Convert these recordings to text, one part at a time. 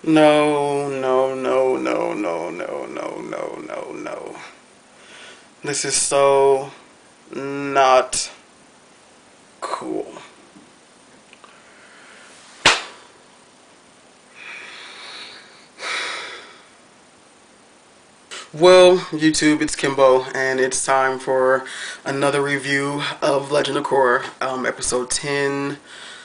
No, no, no, no, no, no, no, no, no, no. This is so not cool. Well, YouTube, it's Kimbo, and it's time for another review of Legend of Korra, episode 10,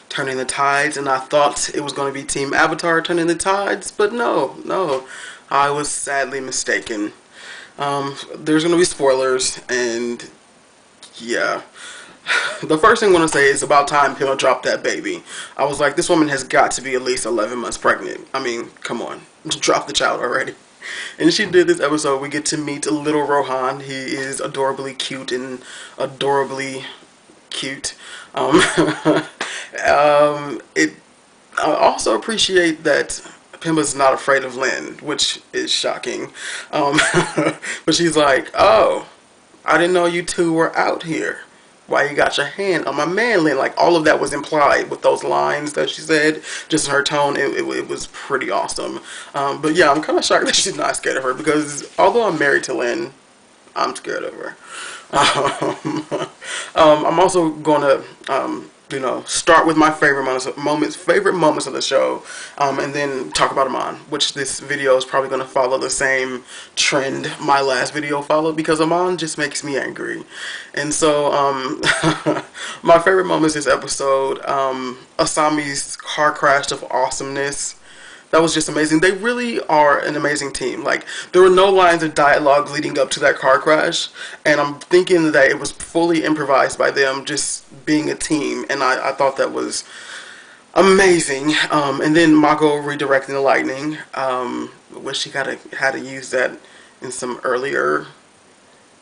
Turning the Tides. And I thought it was going to be Team Avatar turning the tides, but no, I was sadly mistaken. There's going to be spoilers, and yeah. The first thing I want to say is about time Pima dropped that baby. I was like, this woman has got to be at least 11 months pregnant. I mean, come on. Drop the child already. And she did this episode. We get to meet little Rohan. He is adorably cute and adorably cute. It. I also appreciate that Pimba's not afraid of Lin, which is shocking. Um, but she's like, oh, I didn't know you two were out here. Why you got your hand on my man, Lin? Like, all of that was implied with those lines that she said, just in her tone. It was pretty awesome. But yeah, I'm kind of shocked that she's not scared of her, because although I'm married to Lin, I'm scared of her. I'm also going to, start with my favorite moments of the show, and then talk about Amon, which this video is probably going to follow the same trend my last video followed, because Amon just makes me angry. And so, my favorite moments this episode, Asami's car crash of awesomeness. That was just amazing. They really are an amazing team. Like, there were no lines of dialogue leading up to that car crash, and I'm thinking that it was fully improvised by them just being a team, and I thought that was amazing. And then Mako redirecting the lightning. Wish she had to use that in some earlier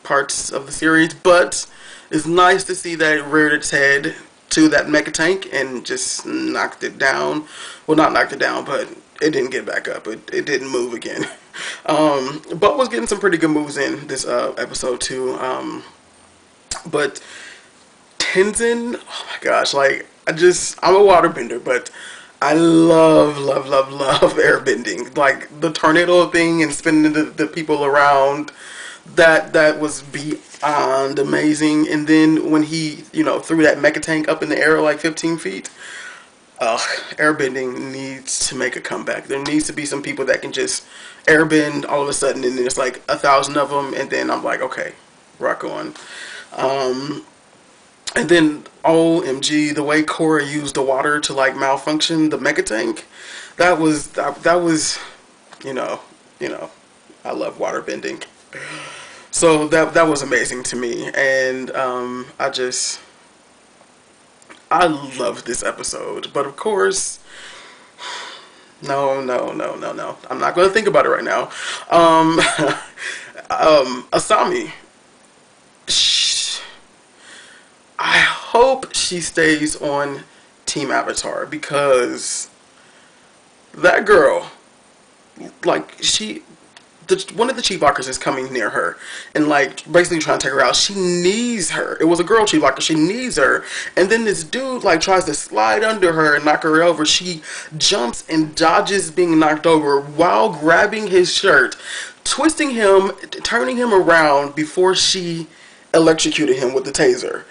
parts of the series, but it's nice to see that it reared its head to that mecha tank and just knocked it down. Well, not knocked it down, but it didn't get back up. It didn't move again. But was getting some pretty good moves in this episode too. But Tenzin, oh my gosh, like, I'm a waterbender, but I love airbending. Like, the tornado thing and spinning the people around, that was beyond amazing. And then when he, threw that mecha tank up in the air like 15 feet, airbending needs to make a comeback. There needs to be some people that can just airbend all of a sudden, and then it's like 1,000 of them, and then I'm like, okay, rock on. And then, OMG, the way Korra used the water to like malfunction the mecha tank, that was, you know, I love water bending. So that was amazing to me, and I love this episode. But of course, no. I'm not going to think about it right now. Asami. I hope she stays on Team Avatar, because that girl, like, one of the chief walkers is coming near her and like basically trying to take her out. She needs her. It was a girl chief walker. She needs her. And then this dude like tries to slide under her and knock her over. She jumps and dodges being knocked over while grabbing his shirt, twisting him, turning him around before she electrocuted him with the taser.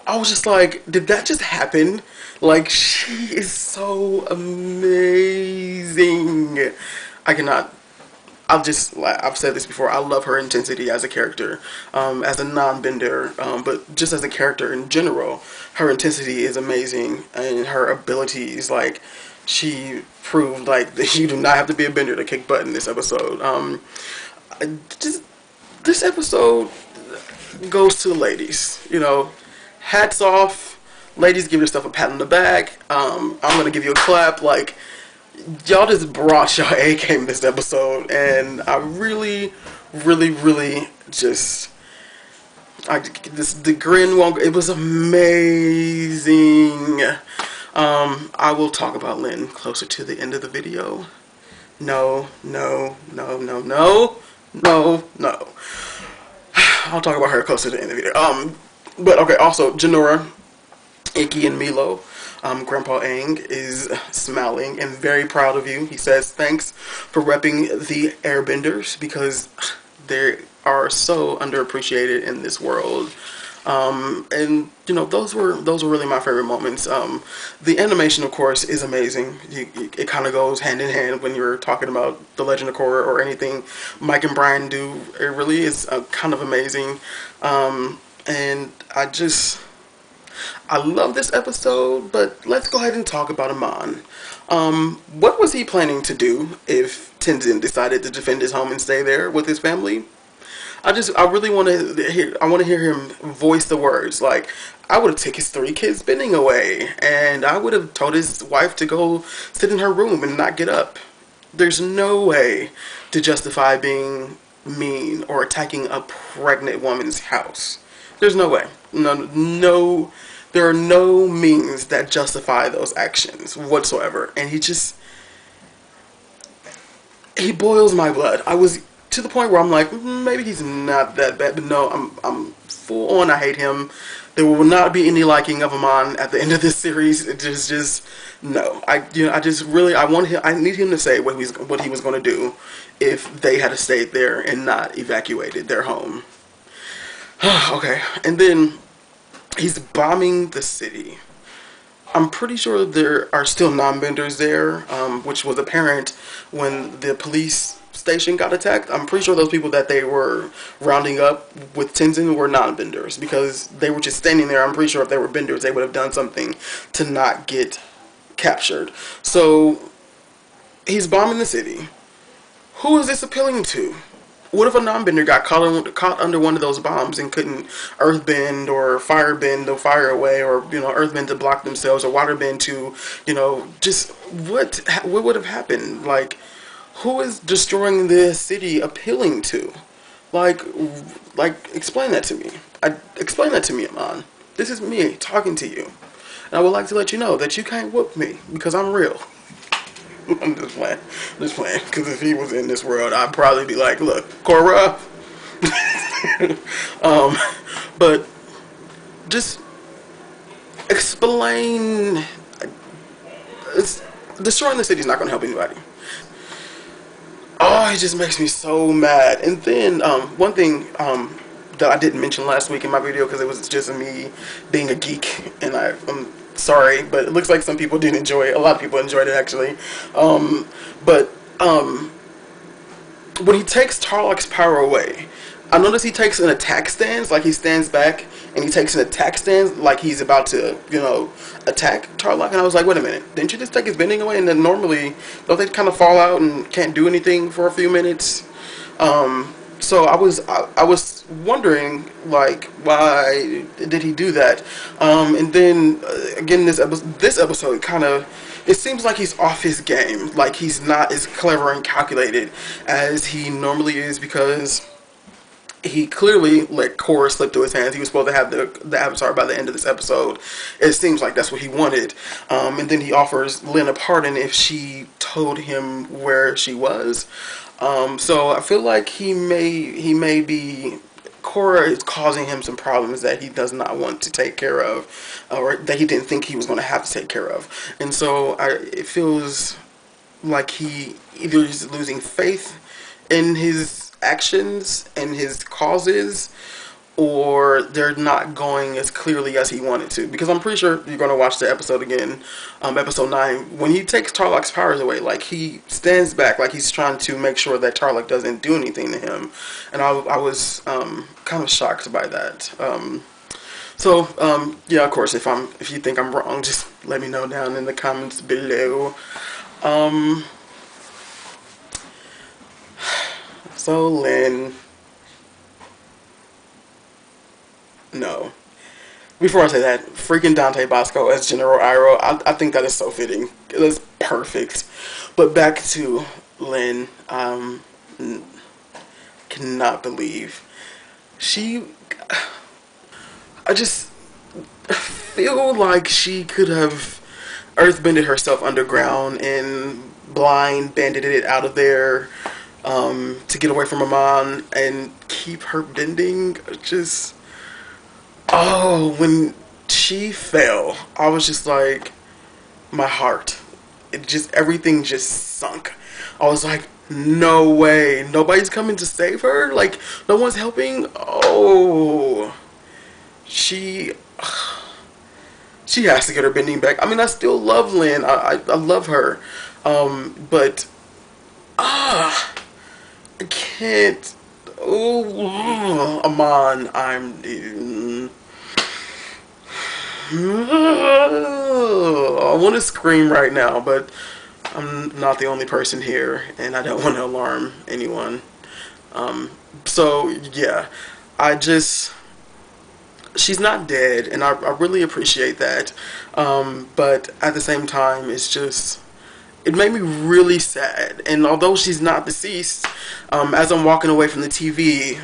I was just like, did that just happen? Like, she is so amazing. I cannot. I've said this before, I love her intensity as a character, as a non-bender, but just as a character in general. Her intensity is amazing, and her abilities, like, she proved, like, that you do not have to be a bender to kick butt in this episode. Just, this episode goes to the ladies, hats off. Ladies, give yourself a pat on the back. I'm going to give you a clap, like, y'all just brought y'all A game this episode, and I really just, the grin won't. It was amazing. I will talk about Lin closer to the end of the video. No. I'll talk about her closer to the end of the video. But okay. Also, Janora, Ikki, and Milo. Grandpa Aang is smiling and very proud of you. He says thanks for repping the airbenders because they are so underappreciated in this world. And you know, those were really my favorite moments. The animation, of course, is amazing. It kind of goes hand in hand when you're talking about The Legend of Korra or anything Mike and Brian do. It really is kind of amazing. And I love this episode, but let's go ahead and talk about Amon. What was he planning to do if Tenzin decided to defend his home and stay there with his family? I really want to hear him voice the words. Like, I would have taken his 3 kids bending away, and I would have told his wife to go sit in her room and not get up. There's no way to justify being mean or attacking a pregnant woman's house. There's no way. No, there are no means that justify those actions whatsoever. And he boils my blood. I was to the point where I'm like, maybe he's not that bad, but no, I'm full on. I hate him. There will not be any liking of Amon at the end of this series. It just no. I need him to say what he was going to do if they had stayed there and not evacuated their home. Okay, and then he's bombing the city. I'm pretty sure there are still non-benders there, which was apparent when the police station got attacked. I'm pretty sure those people that they were rounding up with Tenzin were non-benders because they were just standing there. I'm pretty sure if they were benders, they would have done something to not get captured. So he's bombing the city. Who is this appealing to? What if a non-bender got caught under one of those bombs and couldn't earthbend or firebend the fire away, or earthbend to block themselves, or waterbend to just what would have happened? Like, who is destroying the city appealing to? Like explain that to me. Explain that to me, Amon. This is me talking to you, and I would like to let you know that you can't whoop me because I'm real. I'm just playing. Because if he was in this world, I'd probably be like, look, Korra. But just explain. Destroying the city is not going to help anybody. Oh, it just makes me so mad. And then one thing that I didn't mention last week in my video because it was just me being a geek, and I'm sorry, but it looks like some people didn't enjoy it. A lot of people enjoyed it, actually. But when he takes Tarlok's power away, I notice he takes an attack stance, like he stands back, and he takes an attack stance like he's about to, attack Tarlok. And I was like, wait a minute, didn't you just take his bending away? And then normally, don't they kind of fall out and can't do anything for a few minutes? So I was wondering, like, why did he do that? And then again, this episode kind of, it seems like he's off his game. Like, he's not as clever and calculated as he normally is, because he clearly let Korra slip through his hands. He was supposed to have the Avatar by the end of this episode. It seems like that's what he wanted. And then he offers Lynn a pardon if she told him where she was. So I feel like he may be, Korra is causing him some problems that he does not want to take care of, or that he didn't think he was going to have to take care of. And so it feels like he either is losing faith in his actions and his causes, or they're not going as clearly as he wanted to. Because I'm pretty sure you're going to watch the episode again, episode 9, when he takes Tarlok's powers away, like, he stands back, like he's trying to make sure that Tarlok doesn't do anything to him. And I was kind of shocked by that. Yeah, of course, if you think I'm wrong, just let me know down in the comments below. So Lynn, no. Before I say that, freaking Dante Bosco as General Iroh, I think that is so fitting. It is perfect. But back to Lynn, cannot believe I just feel like she could have earthbended herself underground and blind banded it out of there, to get away from Amon and keep her bending. Just, oh, when she fell, I was just like, my heart. It just, everything just sunk. I was like, no way, nobody's coming to save her? Like, no one's helping? Oh, she has to get her bending back. I mean, I still love Lynn. I love her. But I can't. Oh, Amon, I want to scream right now, but I'm not the only person here, and I don't want to alarm anyone. So yeah, I just, she's not dead, and I really appreciate that. But at the same time, it's just, it made me really sad. And although she's not deceased, as I'm walking away from the TV,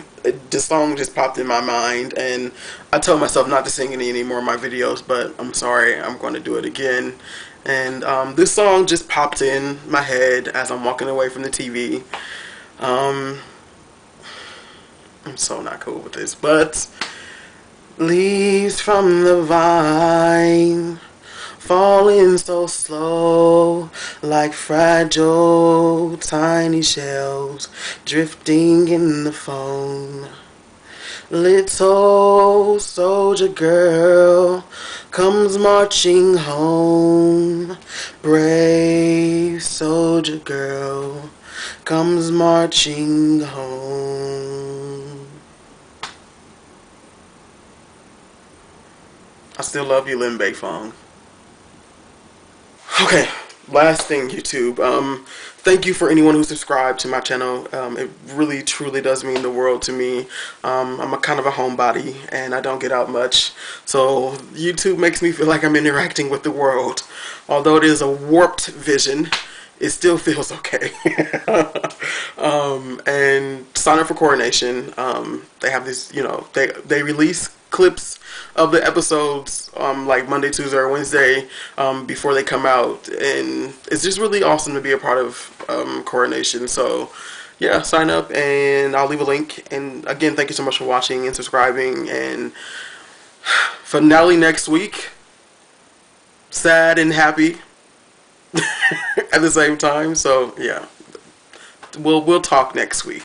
the song just popped in my mind, and I told myself not to sing any more of my videos, but I'm sorry, I'm going to do it again. And this song just popped in my head as I'm walking away from the TV. I'm so not cool with this, but leaves from the vine, falling so slow, like fragile tiny shells drifting in the foam. Little soldier girl comes marching home. Brave soldier girl comes marching home. I still love you, Lin Bei Fong. Okay, last thing, YouTube. Thank you for anyone who subscribed to my channel. It really, truly does mean the world to me. I'm a kind of a homebody, and I don't get out much. So YouTube makes me feel like I'm interacting with the world. Although it is a warped vision, it still feels okay. And sign up for Coronation. They have this, you know, they release clips of the episodes like Monday, Tuesday, or Wednesday before they come out, and it's just really awesome to be a part of Coronation. So yeah, sign up, and I'll leave a link. And again, thank you so much for watching and subscribing. And finale next week, sad and happy at the same time. So yeah, we'll talk next week.